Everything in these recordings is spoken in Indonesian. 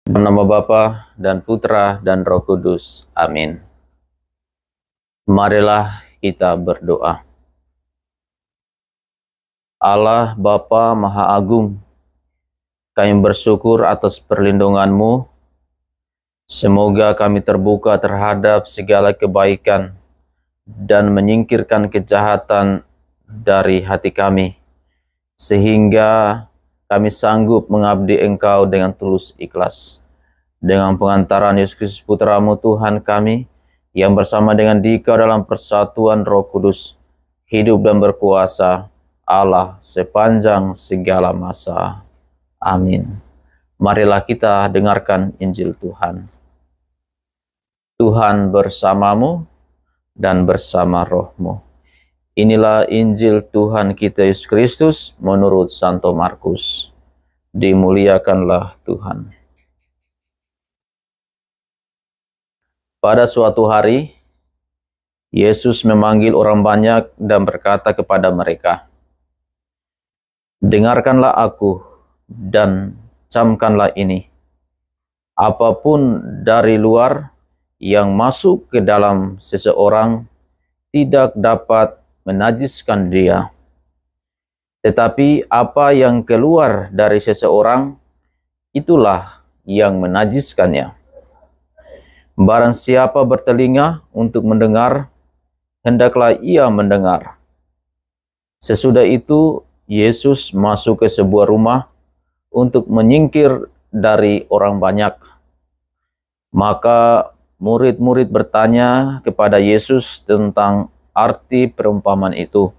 Dalam nama Bapa dan Putra dan Roh Kudus. Amin. Marilah kita berdoa. Allah Bapa Maha Agung, kami bersyukur atas perlindungan-Mu. Semoga kami terbuka terhadap segala kebaikan dan menyingkirkan kejahatan dari hati kami, sehingga kami sanggup mengabdi Engkau dengan tulus ikhlas. Dengan pengantaran Yesus Kristus Putra-Mu Tuhan kami, yang bersama dengan Dikau dalam persatuan Roh Kudus, hidup dan berkuasa Allah sepanjang segala masa. Amin. Marilah kita dengarkan Injil Tuhan. Tuhan bersamamu dan bersama rohmu. Inilah Injil Tuhan kita Yesus Kristus menurut Santo Markus. Dimuliakanlah Tuhan. Pada suatu hari, Yesus memanggil orang banyak dan berkata kepada mereka, "Dengarkanlah aku dan camkanlah ini. Apapun dari luar yang masuk ke dalam seseorang tidak dapat menajiskan dia. Tetapi apa yang keluar dari seseorang, itulah yang menajiskannya. Barang siapa bertelinga untuk mendengar, hendaklah ia mendengar." Sesudah itu, Yesus masuk ke sebuah rumah untuk menyingkir dari orang banyak. Maka murid-murid bertanya kepada Yesus tentang arti perumpamaan itu.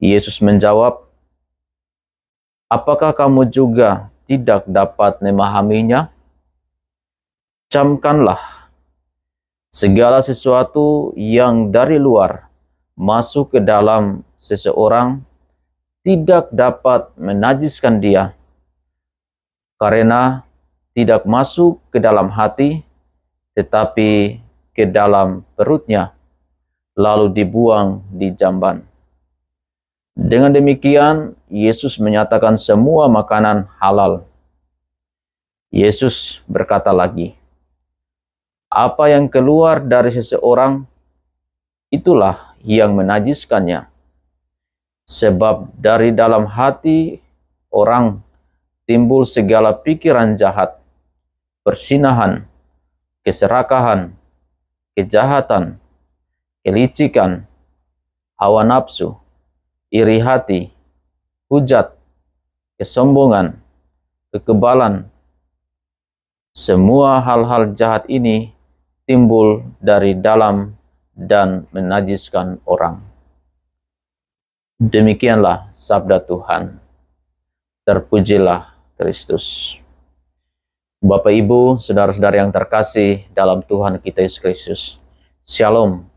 Yesus menjawab, "Apakah kamu juga tidak dapat memahaminya? Camkanlah, segala sesuatu yang dari luar masuk ke dalam seseorang tidak dapat menajiskan dia, karena tidak masuk ke dalam hati, tetapi ke dalam perutnya, lalu dibuang di jamban." Dengan demikian, Yesus menyatakan semua makanan halal. Yesus berkata lagi, "Apa yang keluar dari seseorang, itulah yang menajiskannya. Sebab dari dalam hati orang timbul segala pikiran jahat, persinahan, keserakahan, kejahatan, kelicikan, hawa nafsu, iri hati, hujat, kesombongan, kekebalan. Semua hal-hal jahat ini timbul dari dalam dan menajiskan orang." Demikianlah sabda Tuhan. Terpujilah Kristus. Bapak, Ibu, saudara-saudara yang terkasih dalam Tuhan kita Yesus Kristus. Shalom.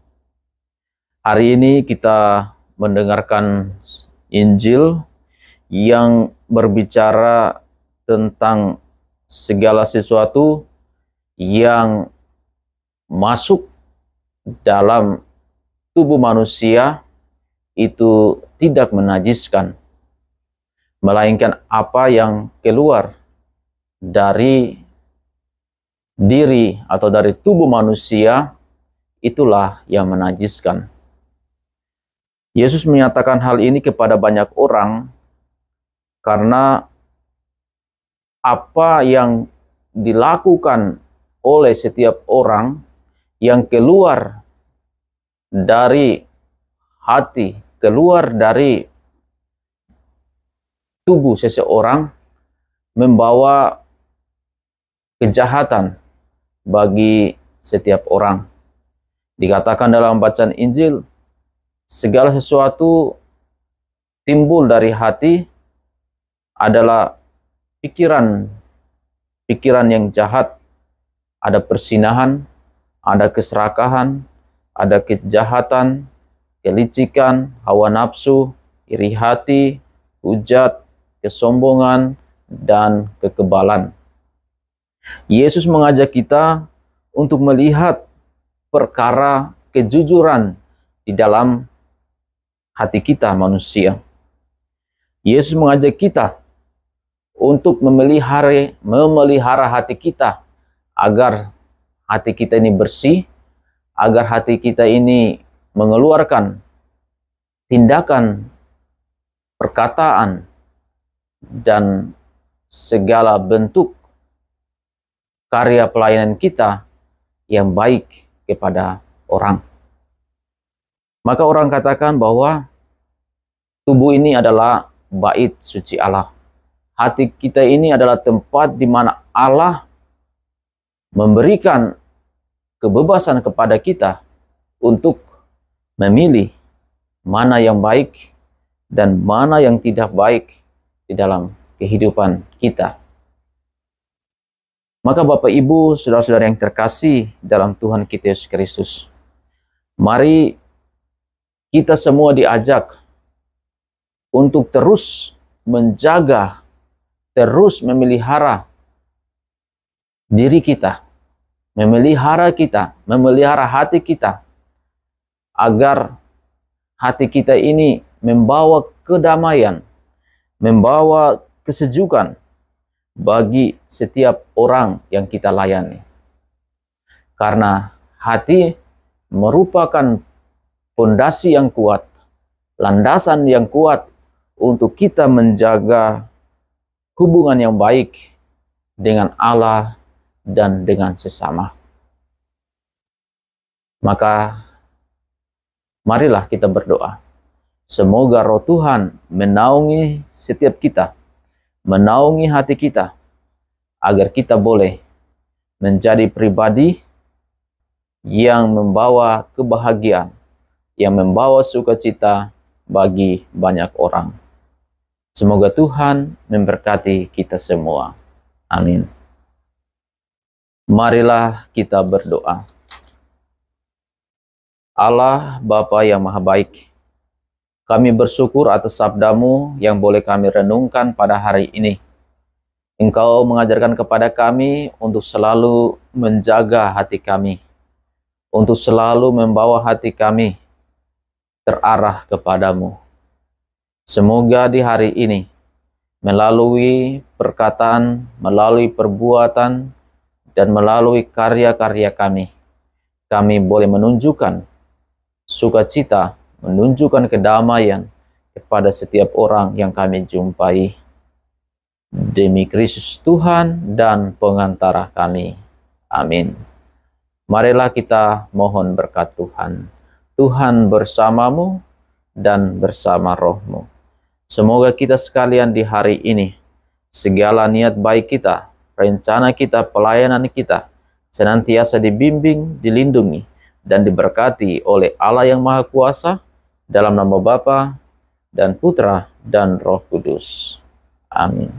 Hari ini kita mendengarkan Injil yang berbicara tentang segala sesuatu yang masuk dalam tubuh manusia itu tidak menajiskan, melainkan apa yang keluar dari diri atau dari tubuh manusia, itulah yang menajiskan. Yesus menyatakan hal ini kepada banyak orang karena apa yang dilakukan oleh setiap orang yang keluar dari hati, keluar dari tubuh seseorang, membawa kejahatan bagi setiap orang. Dikatakan dalam bacaan Injil, segala sesuatu timbul dari hati adalah pikiran yang jahat. Ada persinahan, ada keserakahan, ada kejahatan, kelicikan, hawa nafsu, iri hati, hujat, kesombongan, dan kekebalan. Yesus mengajak kita untuk melihat perkara kejujuran di dalam hati kita manusia. Yesus mengajak kita untuk memelihara hati kita, agar hati kita ini bersih, agar hati kita ini mengeluarkan tindakan, perkataan, dan segala bentuk karya pelayanan kita yang baik kepada orang. Maka orang katakan bahwa tubuh ini adalah bait suci Allah. Hati kita ini adalah tempat di mana Allah memberikan kebebasan kepada kita untuk memilih mana yang baik dan mana yang tidak baik di dalam kehidupan kita. Maka Bapak Ibu, saudara-saudara yang terkasih dalam Tuhan kita Yesus Kristus, mari kita semua diajak untuk terus menjaga, terus memelihara diri kita, memelihara hati kita, agar hati kita ini membawa kedamaian, membawa kesejukan bagi setiap orang yang kita layani. Karena hati merupakan fondasi yang kuat, landasan yang kuat untuk kita menjaga hubungan yang baik dengan Allah dan dengan sesama. Maka marilah kita berdoa. Semoga roh Tuhan menaungi setiap kita, menaungi hati kita, agar kita boleh menjadi pribadi yang membawa kebahagiaan, yang membawa sukacita bagi banyak orang. Semoga Tuhan memberkati kita semua. Amin. Marilah kita berdoa. Allah Bapa yang Maha Baik, kami bersyukur atas sabda-Mu yang boleh kami renungkan pada hari ini. Engkau mengajarkan kepada kami untuk selalu menjaga hati kami, untuk selalu membawa hati kami terarah kepadamu. Semoga di hari ini, melalui perkataan, melalui perbuatan, dan melalui karya-karya kami boleh menunjukkan sukacita, menunjukkan kedamaian kepada setiap orang yang kami jumpai. Demi Kristus Tuhan dan pengantara kami. Amin. Marilah kita mohon berkat Tuhan. Tuhan bersamamu dan bersama rohmu. Semoga kita sekalian di hari ini, segala niat baik kita, rencana kita, pelayanan kita, senantiasa dibimbing, dilindungi, dan diberkati oleh Allah yang Maha Kuasa, dalam nama Bapa dan Putra dan Roh Kudus. Amin.